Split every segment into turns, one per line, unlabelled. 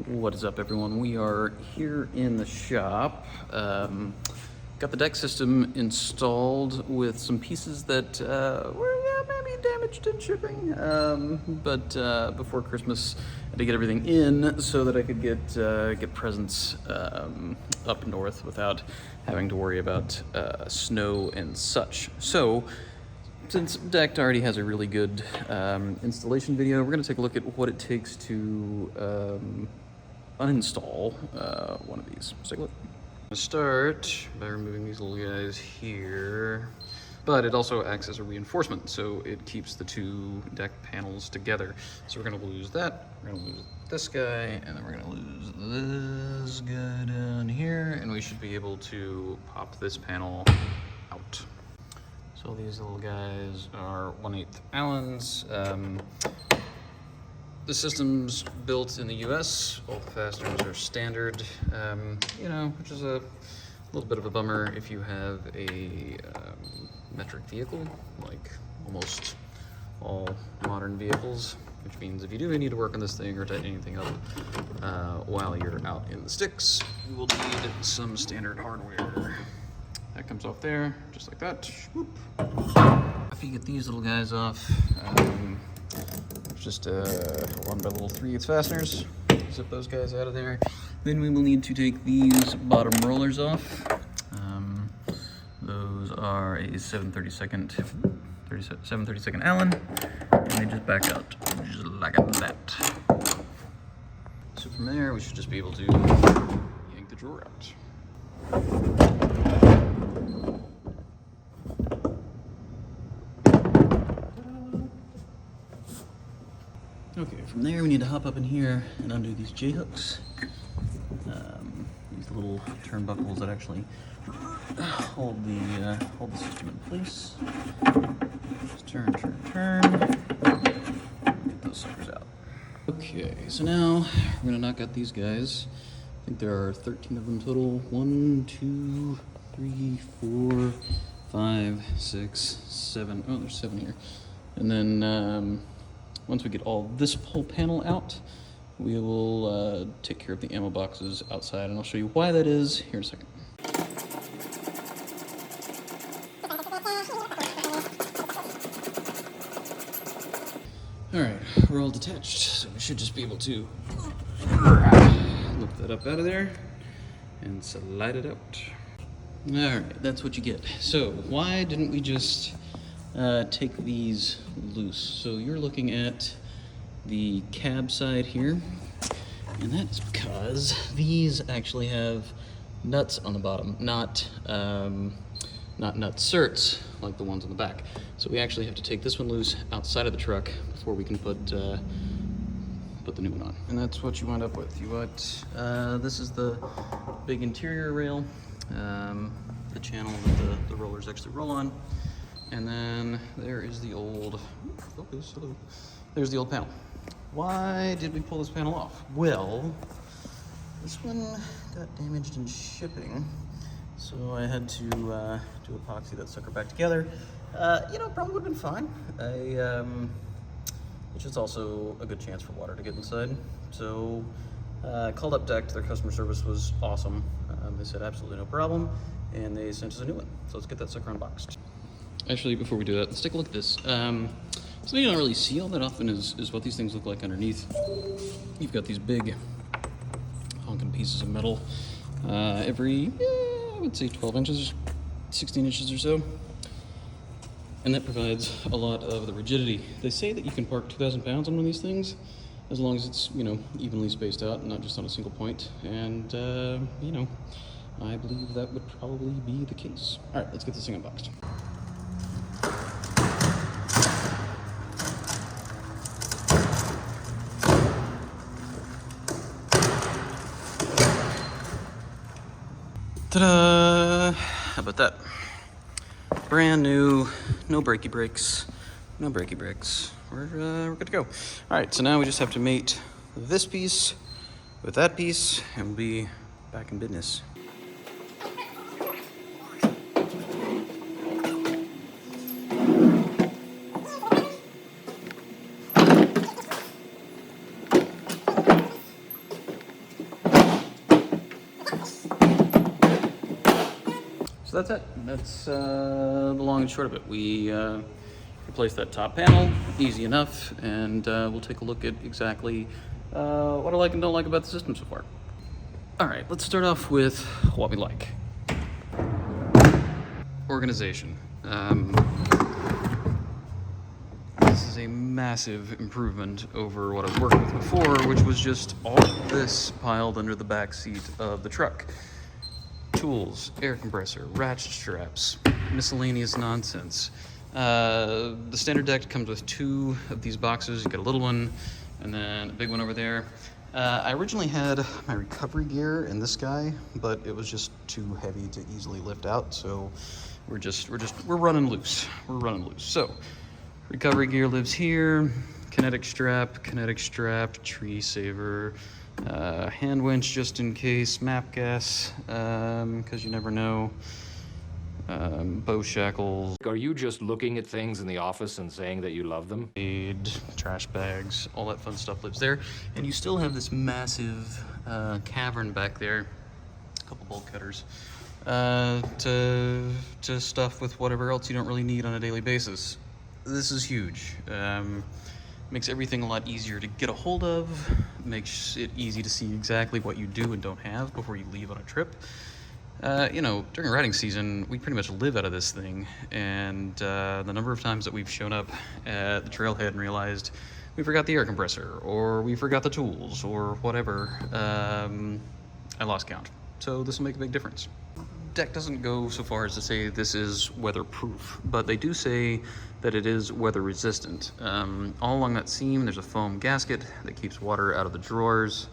What is up, everyone? We are here in the shop. Got the deck system installed with some pieces that were maybe damaged in shipping. But before Christmas, I had to get everything in so that I could get presents up north without having to worry about snow and such. So, since Decked already has a really good installation video, we're going to take a look at what it takes to uninstall one of these. Let's take a look. I'm going to start by removing these little guys here, but it also acts as a reinforcement, so it keeps the two deck panels together. So we're going to lose that, we're going to lose this guy, and then we're going to lose this guy down here, and we should be able to pop this panel out. So these little guys are 1/8 Allens. The system's built in the US. All the fasteners are standard, which is a little bit of a bummer if you have a metric vehicle, like almost all modern vehicles, which means if you do need to work on this thing or tighten anything up while you're out in the sticks, you will need some standard hardware. That comes off there, just like that. Whoop. If you get these little guys off, just one by little 3/8 fasteners. Zip those guys out of there. Then we will need to take these bottom rollers off. Those are a 7/32 Allen, and they just back out just like that. So from there, we should just be able to yank the drawer out. Okay, from there we need to hop up in here and undo these J-hooks. These little turnbuckles that actually hold the system in place. Just turn. Get those suckers out. Okay, so now we're gonna knock out these guys. I think there are 13 of them total. 1, 2, 3, 4, 5, 6, 7. Oh, there's 7 here. And then once we get all this whole panel out, we will take care of the ammo boxes outside, and I'll show you why that is here in a second. All right, we're all detached, so we should just be able to lift that up out of there and slide it out. All right, that's what you get. So why didn't we just take these loose? So you're looking at the cab side here, and that's because these actually have nuts on the bottom, not nut certs like the ones on the back. So we actually have to take this one loose outside of the truck before we can put the new one on. And that's what you wind up with. You want this is the big interior rail, the channel that the rollers actually roll on. And then there is the old, focus, hello. There's the old panel. Why did we pull this panel off? Well, this one got damaged in shipping, so I had to do epoxy that sucker back together. Probably would have been fine. It's just also a good chance for water to get inside. So I called up Decked. Their customer service was awesome. They said absolutely no problem, and they sent us a new one. So let's get that sucker unboxed. Actually, before we do that, let's take a look at this. Something you don't really see all that often is what these things look like underneath. You've got these big honking pieces of metal every, I would say 12 inches, 16 inches or so. And that provides a lot of the rigidity. They say that you can park 2,000 pounds on one of these things as long as it's, evenly spaced out and not just on a single point. And, I believe that would probably be the case. All right, let's get this thing unboxed. Ta-da! How about that? Brand new, no brakey brakes, no brakey brakes. We're good to go. All right, so now we just have to mate this piece with that piece, and we'll be back in business. So that's it. That's the long and short of it. We replaced that top panel, easy enough, and we'll take a look at exactly what I like and don't like about the system so far. All right, let's start off with what we like. Organization. This is a massive improvement over what I was working with before, which was just all of this piled under the back seat of the truck. Tools, air compressor, ratchet straps, miscellaneous nonsense. The standard deck comes with 2 of these boxes. You got a little one and then a big one over there. I originally had my recovery gear in this guy, but it was just too heavy to easily lift out, so we're running loose. We're running loose. So recovery gear lives here. Kinetic strap, tree saver, hand winch just in case, map gas, because you never know. Bow shackles.
Are you just looking at things in the office and saying that you love them?
Aid, trash bags, all that fun stuff lives there. And you still have this massive cavern back there, a couple bolt cutters, to stuff with whatever else you don't really need on a daily basis. This is huge. Makes everything a lot easier to get a hold of, makes it easy to see exactly what you do and don't have before you leave on a trip. You know, during riding season, we pretty much live out of this thing, and the number of times that we've shown up at the trailhead and realized we forgot the air compressor, or we forgot the tools, or whatever, I lost count. So this will make a big difference. Deck doesn't go so far as to say this is weatherproof, but they do say that it is weather resistant. All along that seam, there's a foam gasket that keeps water out of the drawers.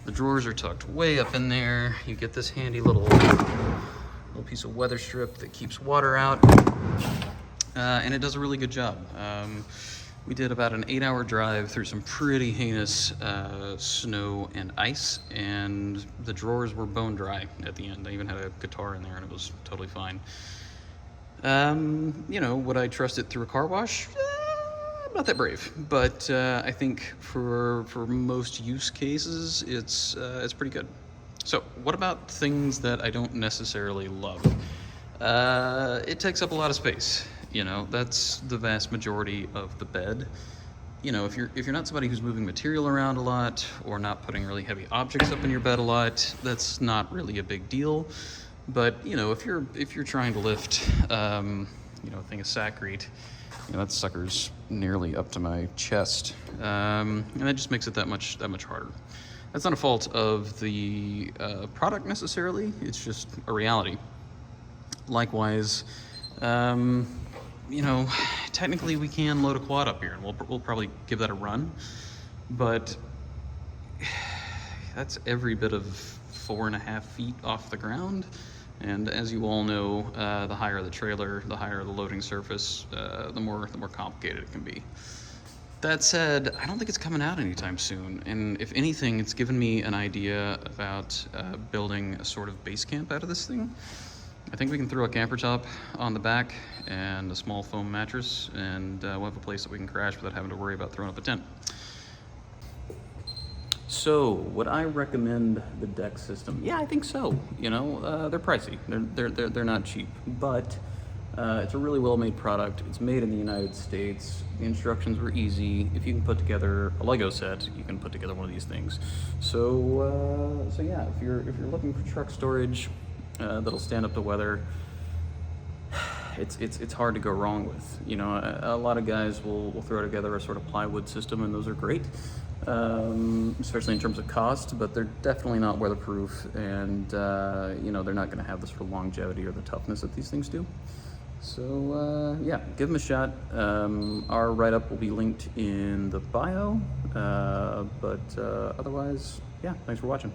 The drawers are tucked way up in there. You get this handy little piece of weather strip that keeps water out, and it does a really good job. We did about an 8-hour drive through some pretty heinous snow and ice, and the drawers were bone dry at the end. I even had a guitar in there, and it was totally fine. You know, would I trust it through a car wash? I'm not that brave, but I think for most use cases, it's pretty good. So, what about things that I don't necessarily love? It takes up a lot of space. You know, that's the vast majority of the bed. You know, if you're not somebody who's moving material around a lot or not putting really heavy objects up in your bed a lot, that's not really a big deal. But you know, if you're trying to lift, you know, a thing of Sacrete, you know, that sucker's nearly up to my chest, and that just makes it that much harder. That's not a fault of the product necessarily. It's just a reality. Likewise, you know, technically we can load a quad up here, and we'll probably give that a run, but that's every bit of 4.5 feet off the ground. And as you all know, the higher the trailer, the higher the loading surface, the more complicated it can be. That said, I don't think it's coming out anytime soon. And if anything, it's given me an idea about building a sort of base camp out of this thing. I think we can throw a camper top on the back and a small foam mattress, and we'll have a place that we can crash without having to worry about throwing up a tent. So, would I recommend the deck system? Yeah, I think so. You know, they're pricey. They're not cheap, but it's a really well-made product. It's made in the United States. The instructions were easy. If you can put together a Lego set, you can put together one of these things. So yeah, if you're looking for truck storage that'll stand up to weather, it's hard to go wrong with. You know, a lot of guys will throw together a sort of plywood system, and those are great, especially in terms of cost, but they're definitely not weatherproof, and you know, they're not going to have the sort of longevity or the toughness that these things do. So yeah, give them a shot. Our write-up will be linked in the bio, but otherwise, yeah, thanks for watching.